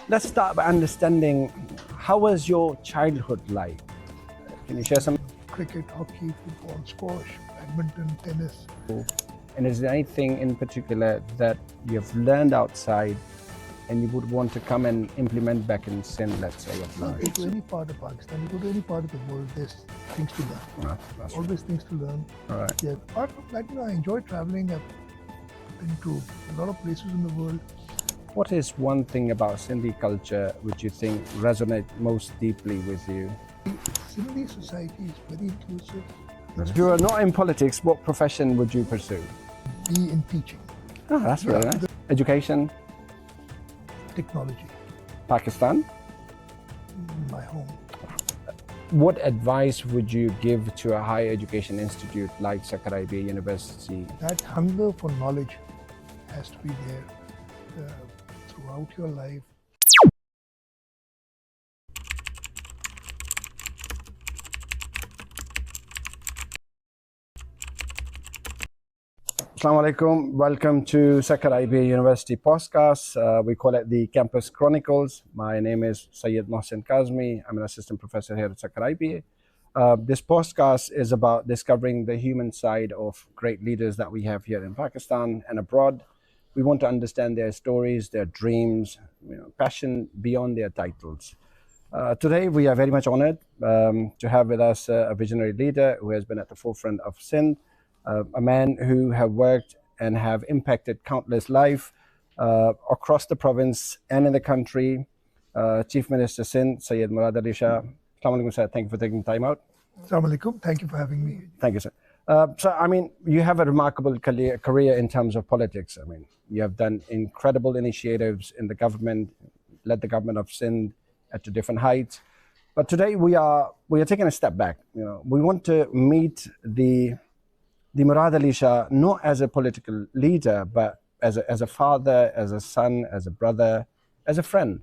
Let's start by understanding how was your childhood like? Can you share some? Cricket, hockey, football, squash, badminton, tennis. And is there anything in particular that you've learned outside and you would want to come and implement back in Sindh, let's say, of Go life? to any part of Pakistan, you go to any part of the world, there's things to learn. That's Always things to learn. all right. Yeah, apart from that, I enjoy traveling. I've been to a lot of places in the world. What is one thing about Sindhi culture which you think resonates most deeply with you? Sindhi society is very inclusive. If you are not in politics, what profession would you pursue? Be in teaching, Oh, that's really nice. Education, technology, Pakistan. my home. What advice would you give to a higher education institute like Sakaraibi University? That hunger for knowledge has to be there throughout your life. Assalamu alaikum. Welcome to Sakaraibi University podcast. We call it the Campus Chronicles. My name is Syed Kazmi. I'm an assistant professor here at Sakaraibi. This podcast is about discovering the human side of great leaders that we have here in Pakistan and abroad. We want to understand their stories, their dreams, passion beyond their titles. Today, we are very much honored to have with us a visionary leader who has been at the forefront of Sindh, a man who have worked and have impacted countless lives across the province and in the country. Chief Minister Sindh, Syed Murad Shah. Assalamu alaikum, sir. Thank you for taking time out. Assalamu alaikum. Thank you for having me. Thank you, sir. You have a remarkable career in terms of politics. You have done incredible initiatives in the government, led the government of Sindh to different heights. But today we are taking a step back. We want to meet the Murad Ali Shah not as a political leader, but as a father, as a son, as a brother, as a friend.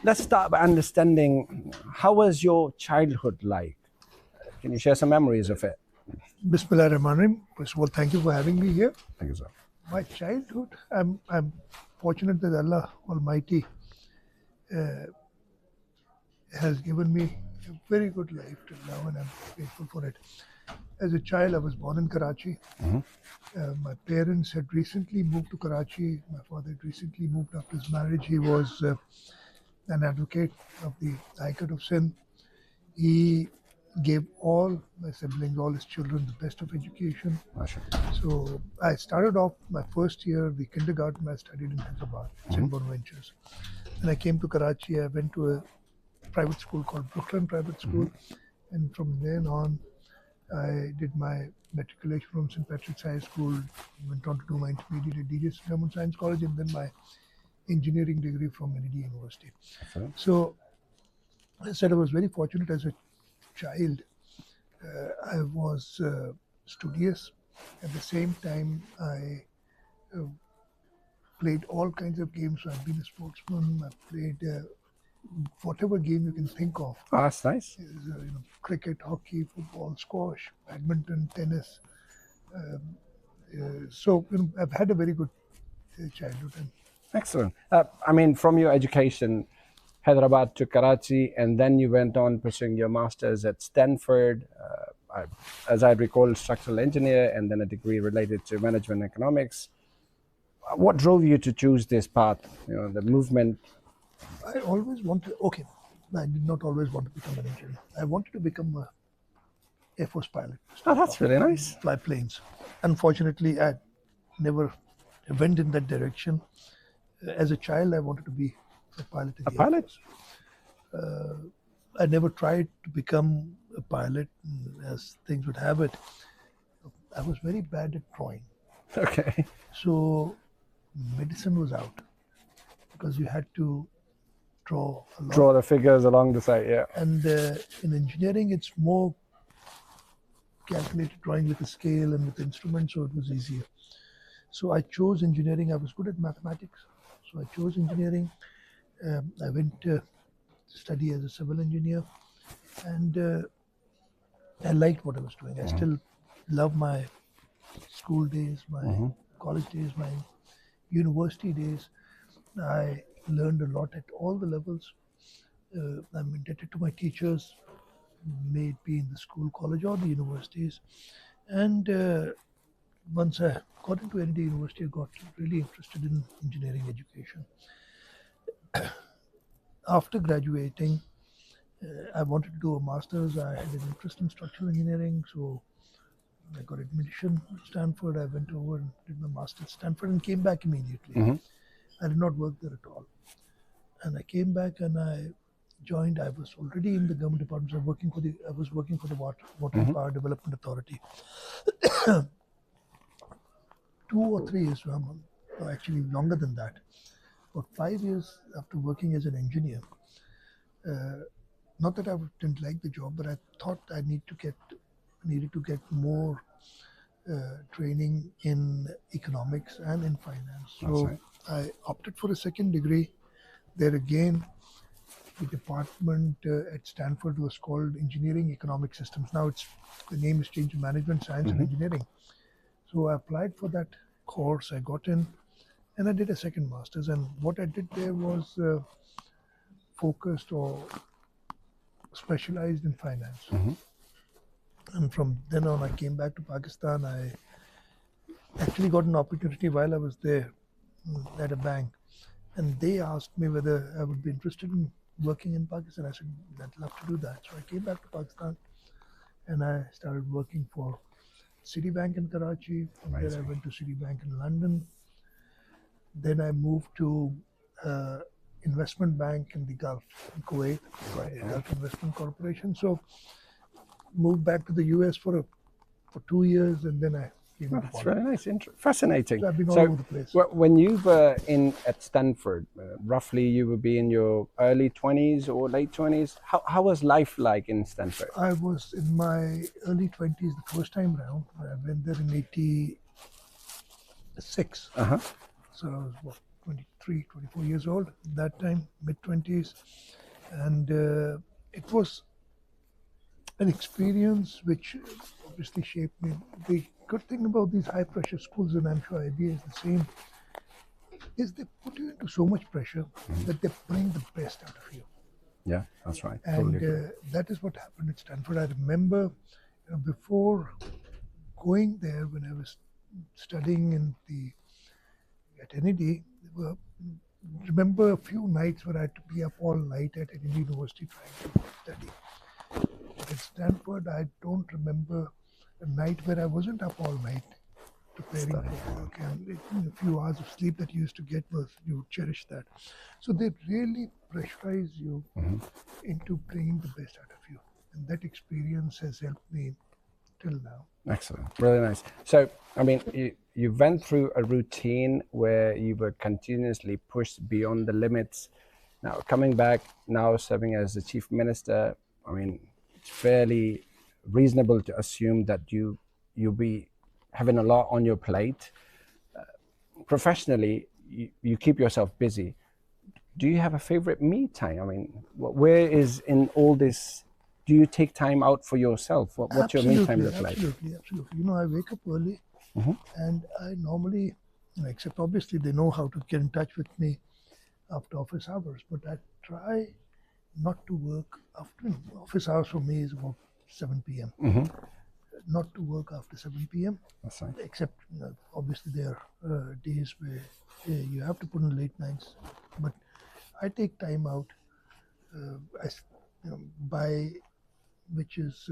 Let's start by understanding how was your childhood like? Can you share some memories of it? Bismillah ar-Rahman ar-Rahim. First of all, thank you for having me here. Thank you, sir. My childhood, I'm fortunate that Allah Almighty has given me a very good life till now, and I'm grateful for it. As a child, I was born in Karachi. My parents had recently moved to Karachi. My father had recently moved after his marriage. He was an advocate of the High Court of Sindh. He gave all my siblings, all his children, the best of education. So I started off my first year, the kindergarten, I studied in Hyderabad, St. Bonaventures. When I came to Karachi, I went to a private school called Brooklyn Private School. And from then on, I did my matriculation from St. Patrick's High School, went on to do my intermediate at DJ Stanford Science College, and then my engineering degree from NED University. So I said I was very fortunate as a child. I was studious. At the same time, I played all kinds of games. So I've been a sportsman. I've played whatever game you can think of. Oh, that's nice. Cricket, hockey, football, squash, badminton, tennis. So I've had a very good childhood. Excellent. From your education, Hyderabad to Karachi, and then you went on pursuing your master's at Stanford, as I recall, structural engineer, and then a degree related to management economics. What drove you to choose this path? The movement. I always wanted, I did not always want to become an engineer. I wanted to become an Air Force pilot. Oh, that's really nice. Fly planes. Unfortunately, I never went in that direction. As a child, I wanted to be a pilot. A pilot? I never tried to become a pilot, as things would have it. I was very bad at drawing. Okay. So medicine was out because you had to draw a lot. Draw the figures along the side, yeah. And in engineering, it's more calculated drawing with a scale and with instruments, so it was easier. So I chose engineering. I was good at mathematics, so I chose engineering. I went to study as a civil engineer, and I liked what I was doing. I still love my school days, my college days, my university days. I learned a lot at all the levels. I'm indebted to my teachers, may it be in the school, college, or the universities. And once I got into ND University, I got really interested in engineering education. After graduating, I wanted to do a master's. I had an interest in structural engineering, so I got admission at Stanford. I went over and did my master's at Stanford and came back immediately. I did not work there at all. And I came back and I joined. I was already in the government departments. I was working for the Water and Power Development Authority. 2 or 3 years, actually longer than that. About 5 years after working as an engineer, not that I didn't like the job, but I thought I needed to get more training in economics and in finance. So right. I opted for a second degree. There again, the department at Stanford was called Engineering Economic Systems. Now the name is changed to Management Science and Engineering. So I applied for that course. I got in, and I did a second master's. And what I did there was focused or specialized in finance. And from then on, I came back to Pakistan. I actually got an opportunity while I was there at a bank, and they asked me whether I would be interested in working in Pakistan. I said, I'd love to do that. So I came back to Pakistan, and I started working for Citibank in Karachi. From there, I went to Citibank in London. Then I moved to investment bank in the Gulf, in Kuwait, Gulf Investment Corporation. So moved back to the US for 2 years, and then I came to That's very nice, fascinating. So I've been all over the place. When you were at Stanford, roughly you would be in your early 20s or late 20s. How was life like in Stanford? I was in my early 20s the first time round. I went there in 86. So I was 23, 24 years old at that time, mid-20s. And it was an experience which obviously shaped me. The good thing about these high-pressure schools, and I'm sure IBA is the same, is they put you into so much pressure that they bring the best out of you. Yeah, that's right. And that is what happened at Stanford. I remember before going there, when I was studying at NED, remember a few nights where I had to be up all night at NED University trying to study. But at Stanford, I don't remember a night where I wasn't up all night preparing for work, and a few hours of sleep that you used to get you would cherish that. So they really pressurize you into bringing the best out of you, and that experience has helped me till now. Excellent, really nice. So, I mean, you went through a routine where you were continuously pushed beyond the limits. Now, coming back, now serving as the chief minister, I mean, it's fairly reasonable to assume that you'll be having a lot on your plate. Professionally, you keep yourself busy. Do you have a favorite me time? I mean, where is in all this? Do you take time out for yourself? What's your me time look like? Absolutely. I wake up early, and I normally, except obviously they know how to get in touch with me after office hours, but I try not to work after office hours. For me is about 7 p.m. Not to work after 7 p.m. That's right. Except obviously there are days where you have to put in late nights, but I take time out. Which is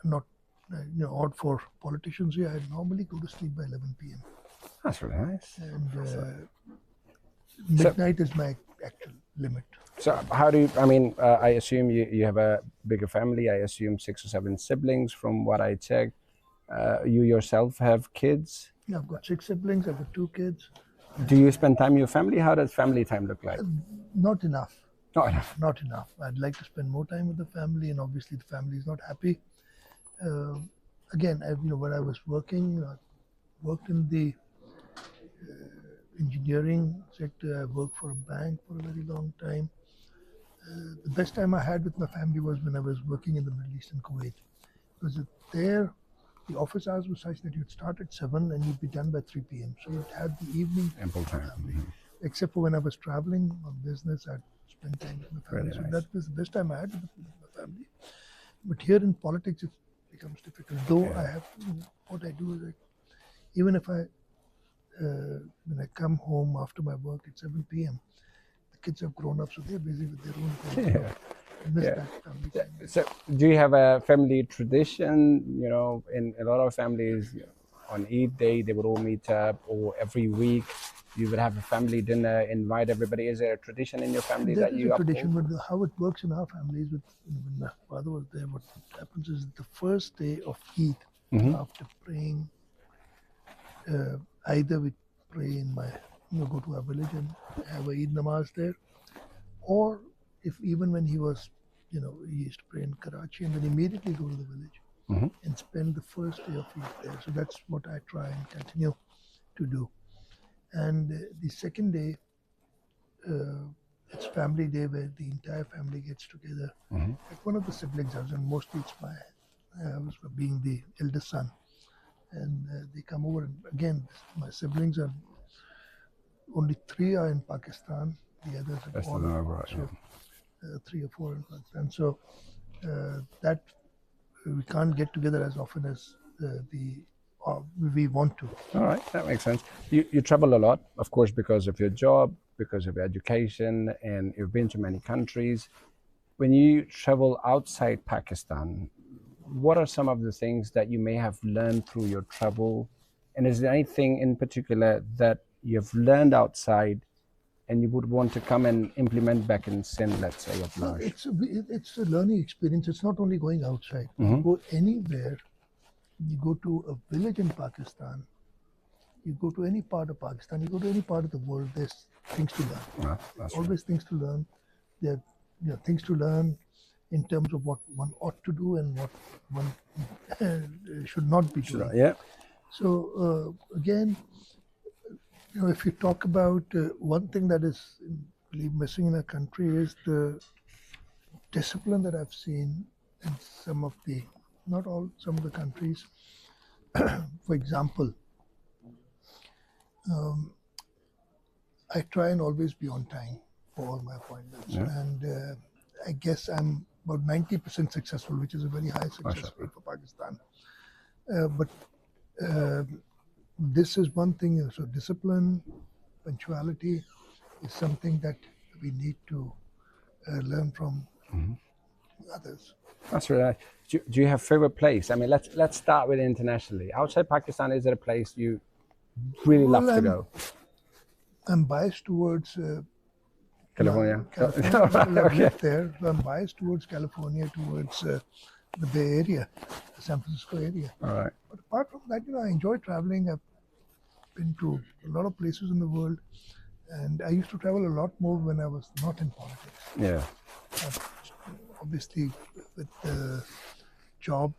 not odd for politicians here. I normally go to sleep by 11 p.m. That's really nice. And midnight is my actual limit. So how do you, I mean, I assume you have a bigger family. I assume 6 or 7 siblings from what I checked. You yourself have kids? Yeah, I've got 6 siblings. I've got 2 kids. Do you spend time with your family? How does family time look like? Not enough. Not enough. Not enough. I'd like to spend more time with the family, and obviously the family is not happy. Again, when I was working, I worked in the engineering sector. I worked for a bank for a very long time. The best time I had with my family was when I was working in the Middle East in Kuwait, because there the office hours were such that you'd start at 7 and you'd be done by 3 p.m. So you'd have the evening ample time. except for when I was traveling on business, I'd spend time with my family. Really So nice. that was the best time I had with my family. But here in politics, it becomes difficult. Though I have, what I do is, even if when I come home after my work at 7 p.m., the kids have grown up, so they're busy with their own things. Yeah. I miss Yeah. that family time. So, do you have a family tradition? You know, in a lot of families, on Eid day they would all meet up, or every week you would have a family dinner, invite everybody. Is there a tradition in your family There that is you a uphold? tradition, but how it works in our families, when my father was there, what happens is the first day of Eid, after praying, either we pray in go to our village and have a Eid namaz there, or if even when he was, he used to pray in Karachi and then immediately go to the village and spend the first day of Eid there. So that's what I try and continue to do. And the second day, it's family day where the entire family gets together. Like one of the siblings has, and mostly it's being the eldest son. And they come over, and again, my siblings are only 3 are in Pakistan. The others are That's all the number, right? so 3 or 4 in Pakistan. So that we can't get together as often as we want to. All right, that makes sense. You travel a lot, of course, because of your job, because of your education, and you've been to many countries. When you travel outside Pakistan, what are some of the things that you may have learned through your travel? And is there anything in particular that you've learned outside and you would want to come and implement back in Sindh, let's say, of large? It's a learning experience. It's not only going outside. You go anywhere. You go to a village in Pakistan. You go to any part of Pakistan. You go to any part of the world. There's things to learn. Yeah, that's Always things to learn. There are things to learn in terms of what one ought to do and what one should not be doing. right. Yeah. So again, if you talk about one thing that is, I believe, missing in our country is the discipline that I've seen in some of the countries. For example, I try and always be on time for all my appointments, and I guess I'm about 90% successful, which is a very high success rate for Pakistan. But this is one thing. So discipline, punctuality is something that we need to learn from others. That's really nice. Do you have favorite place? I mean, let's start with internationally. Outside Pakistan, is there a place you really love to go? I'm biased towards California. California. I've lived there, so I'm biased towards California, towards the Bay Area, the San Francisco area. All right. But apart from that, I enjoy traveling. I've been to a lot of places in the world, and I used to travel a lot more when I was not in politics. Yeah. Obviously, with the job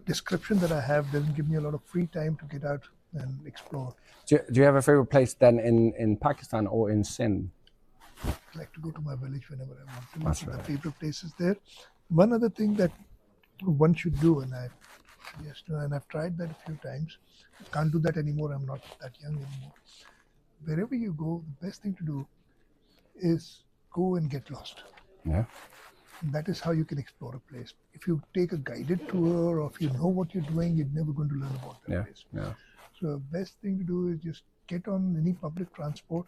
description that I have, doesn't give me a lot of free time to get out and explore. Do you have a favorite place then in Pakistan or in Sindh? I like to go to my village whenever I want to. That's My right. favorite places there. One other thing that one should do, and I've tried that a few times. I can't do that anymore. I'm not that young anymore. Wherever you go, the best thing to do is go and get lost. Yeah. And that is how you can explore a place. If you take a guided tour, or if you know what you're doing, you're never going to learn about that place. Yeah. So the best thing to do is just get on any public transport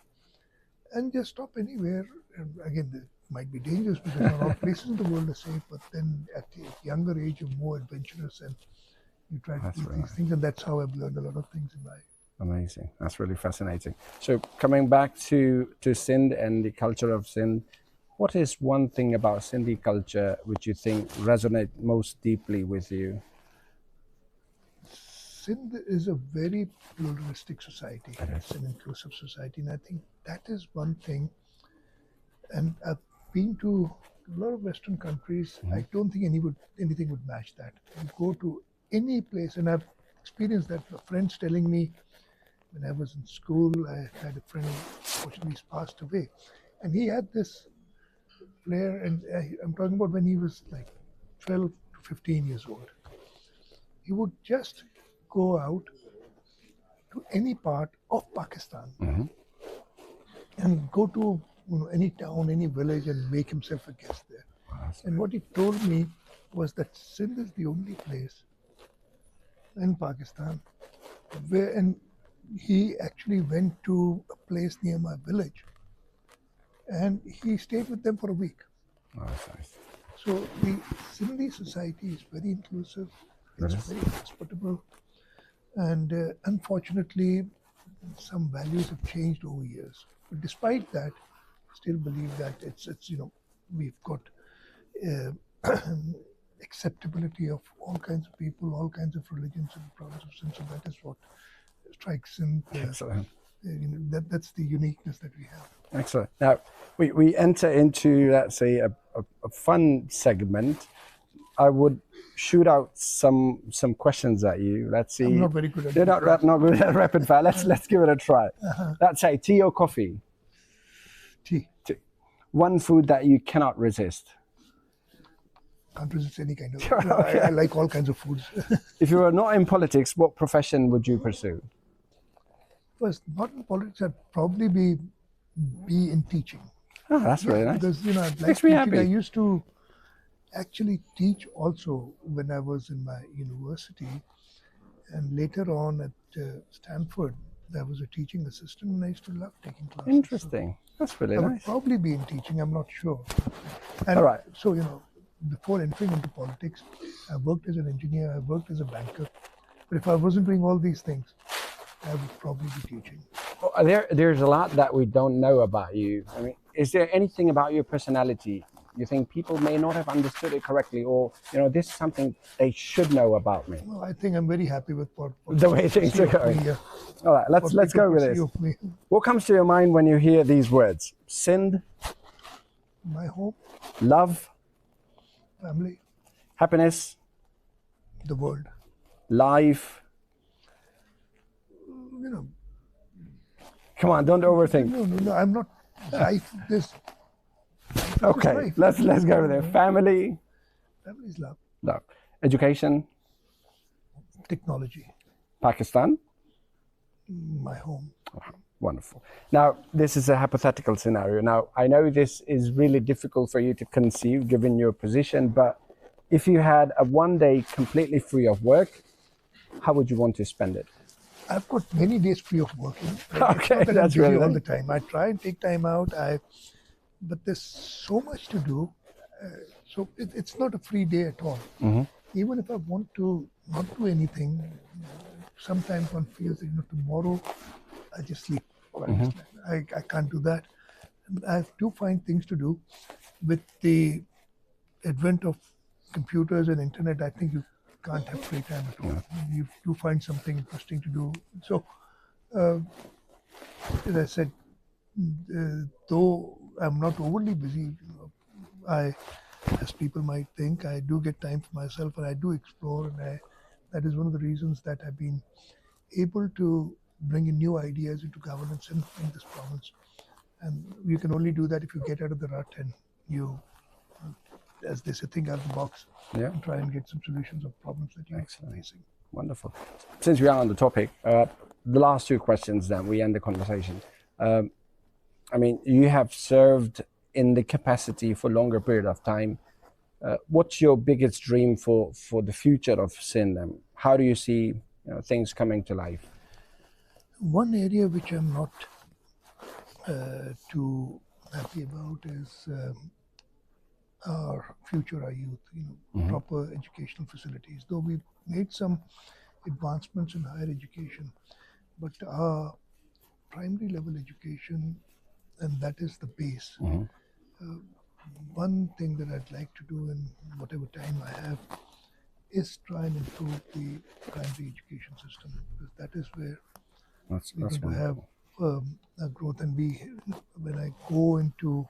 and just stop anywhere. And again, it might be dangerous because not all places in the world are safe, but then at a younger age, you're more adventurous and you try to do these things. And that's how I've learned a lot of things in life. Amazing. That's really fascinating. So coming back to Sindh and the culture of Sindh, what is one thing about Sindhi culture which you think resonates most deeply with you? Sindh is a very pluralistic society. It's an inclusive society, and I think that is one thing. And I've been to a lot of Western countries. I don't think anything would match that. You go to any place, and I've experienced that. Friends telling me when I was in school, I had a friend who fortunately passed away, and he had this flair, and I'm talking about when he was like 12 to 15 years old. He would just go out to any part of Pakistan and go to any town, any village, and make himself a guest there. And what he told me was that Sindh is the only place in Pakistan where, and he actually went to a place near my village, and he stayed with them for a week. Oh, that's nice. So the Sindhi society is very inclusive, it's very hospitable, and unfortunately, some values have changed over years. But despite that, I still believe that it's we've got acceptability of all kinds of people, all kinds of religions in the province of Sindh. So that is what strikes in. Excellent. That's the uniqueness that we have. Excellent. Now, we enter into, let's say, a fun segment. I would shoot out some questions at you. Let's see. I'm not very good at You're not good at rapid fire. Let's give it a try. Let's say tea or coffee? Tea. One food that you cannot resist? Can't resist any kind of. Okay. I like all kinds of foods. If you were not in politics, what profession would you pursue? First, not in politics, I'd probably be in teaching. Oh, that's really nice. Because I'd like Makes me teaching. happy. I used to actually teach also when I was in my university, and later on at Stanford, I was a teaching assistant, and I used to love taking classes. Interesting. That's really So I would nice. probably be in teaching. I'm not sure. And All right. so before entering into politics, I worked as an engineer. I worked as a banker. But if I wasn't doing all these things, I would probably be teaching. There's a lot that we don't know about you. I mean, is there anything about your personality you think people may not have understood it correctly, or this is something they should know about me? Well, I think I'm very happy with what The way things are going. All right, let's go with this. What comes to your mind when you hear these words? Sindh, My home, love, family, happiness, the world. life. Come on, don't overthink. No, I'm not. Life, this. Okay, life. let's go with it. Family, Family is love. love, education, Technology, Pakistan. my home. Wonderful. Now, this is a hypothetical scenario. Now, I know this is really difficult for you to conceive given your position, but if you had a one day completely free of work, how would you want to spend it? I've got many days free of working. Okay, It's not that I'm that's busy really all nice. the time. I try and take time out. But there's so much to do. So it's not a free day at all. Even if I want to not do anything, sometimes one feels that tomorrow I just sleep. I can't do that. But I do find things to do. With the advent of computers and internet, I think you can't have free time at all. You do find something interesting to do. So, as I said, though I'm not overly busy, as people might think, I do get time for myself, and I do explore, and that is one of the reasons that I've been able to bring in new ideas into governance in this province. And you can only do that if you get out of the rut and you, as they say, think out of the box and try and get some solutions of problems that you're facing. Wonderful. Since we are on the topic, the last two questions, then we end the conversation. I mean, you have served in the capacity for a longer period of time. What's your biggest dream for the future of Sindh? How do you see things coming to life? One area which I'm not too happy about is our future, our youth, proper educational facilities. Though we've made some advancements in higher education, but our primary level education, and that is the base. One thing that I'd like to do in whatever time I have is try and improve the primary education system, because that is where we're going to have a growth. And when I go into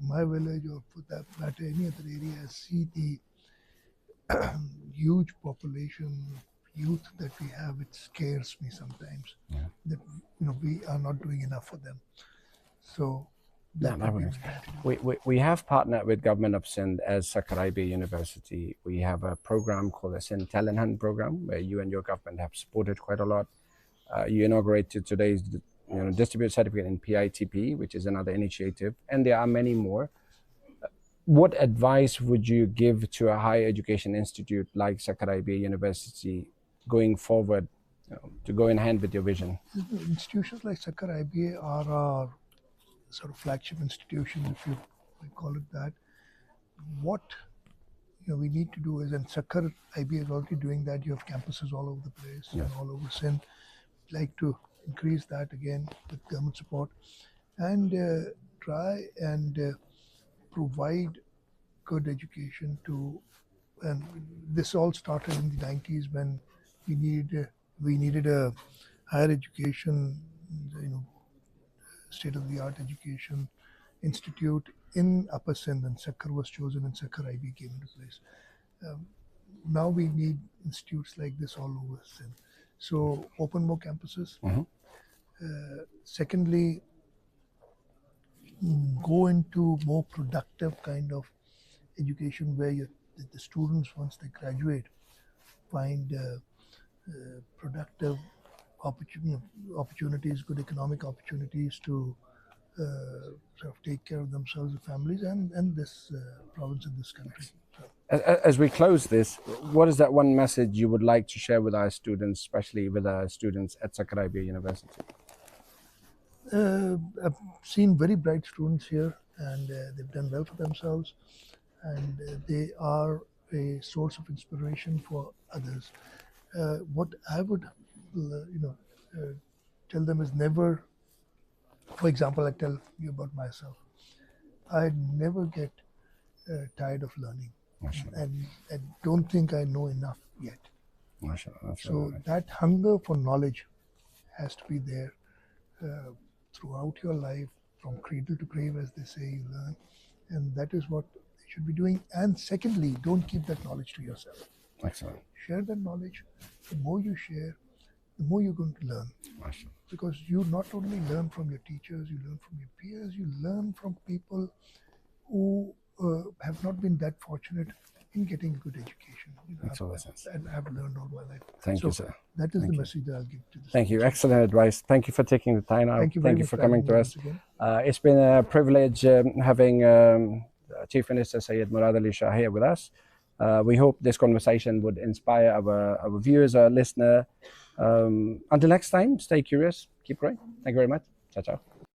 my village, or for that matter any other area, I see the huge population youth that we have. It scares me sometimes that we are not doing enough for them. So we have partnered with Government of Sindh as Sakaraibi University. We have a program called the Sindh Talent Hunt program, where you and your government have supported quite a lot. You inaugurated today's distribute certificate in PITP, which is another initiative, and there are many more. What advice would you give to a higher education institute like Sakaraibi University going forward, to go in hand with your vision? Institutions like Sakkar IBA are our sort of flagship institution, if you call it that. What we need to do is, and Sakkar IBA is already doing that. You have campuses all over the place, and all over Sindh. We'd like to increase that again with government support, and try and provide good education to. And this all started in the 90s when we needed a higher education, state-of-the-art education institute in Upper Sindh, and Sakkar was chosen, and Sakkar IB came into place. Now we need institutes like this all over Sindh. So open more campuses. Secondly, go into more productive kind of education where the students, once they graduate, find productive opportunities, good economic opportunities to sort of take care of themselves, and families, and this province and this country. As we close this, what is that one message you would like to share with our students, especially with our students at Sakaraibi University? I've seen very bright students here, and they've done well for themselves, and they are a source of inspiration for others. What I would, tell them is never. For example, I tell you about myself. I never get tired of learning, and I don't think I know enough yet. So that hunger for knowledge has to be there throughout your life, from cradle to grave, as they say, you learn, and that is what they should be doing. And secondly, don't keep that knowledge to yourself. Excellent. Share that knowledge. The more you share, the more you're going to learn. Because you not only learn from your teachers, you learn from your peers, you learn from people who have not been that fortunate in getting a good education. And I've learned all my life. Thank you, sir. That is the message that I'll give to this. Thank you. Excellent advice. Thank you for taking the time out. Thank you for coming to us. It's been a privilege having Chief Minister Syed Murad Ali Shah here with us. We hope this conversation would inspire our viewers, our listener. Until next time, stay curious, keep growing. Thank you very much. Ciao, ciao.